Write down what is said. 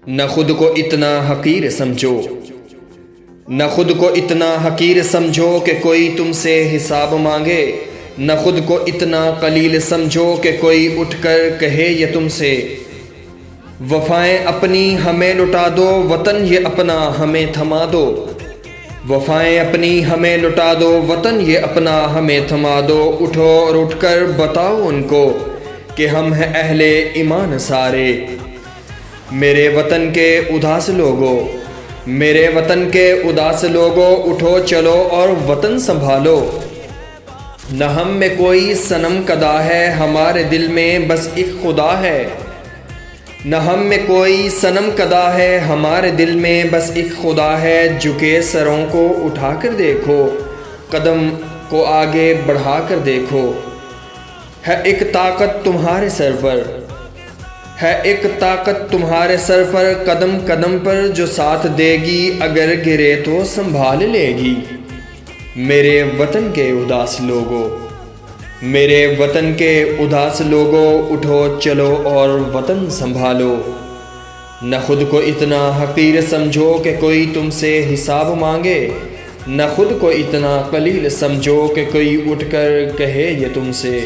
نہ خود کو اتنا حقیر سمجھو، نہ خود کو اتنا حقیر سمجھو کہ کوئی تم سے حساب مانگے، نہ خود کو اتنا قلیل سمجھو کہ کوئی اٹھ کر کہے یہ تم سے۔ وفائیں اپنی ہمیں لٹا دو، وطن یہ اپنا ہمیں تھما دو۔ وفائیں اپنی ہمیں لٹا دو، وطن یہ اپنا ہمیں تھما دو۔ اٹھو اور اٹھ کر بتاؤ ان کو کہ ہم ہیں اہل ایمان سارے۔ میرے وطن کے اداس لوگو، میرے وطن کے اداس لوگو، اٹھو چلو اور وطن سنبھالو۔ نہ ہم میں کوئی صنم کدا ہے، ہمارے دل میں بس ایک خدا ہے۔ نہ ہم میں کوئی صنم کدا ہے، ہمارے دل میں بس ایک خدا ہے۔ جھکے سروں کو اٹھا کر دیکھو، قدم کو آگے بڑھا کر دیکھو۔ ہے ایک طاقت تمہارے سر پر، ہے ایک طاقت تمہارے سر پر، قدم قدم پر جو ساتھ دے گی، اگر گرے تو سنبھال لے گی۔ میرے وطن کے اداس لوگو، میرے وطن کے اداس لوگو، اٹھو چلو اور وطن سنبھالو۔ نہ خود کو اتنا حقیر سمجھو کہ کوئی تم سے حساب مانگے، نہ خود کو اتنا قلیل سمجھو کہ کوئی اٹھ کر کہے یہ تم سے۔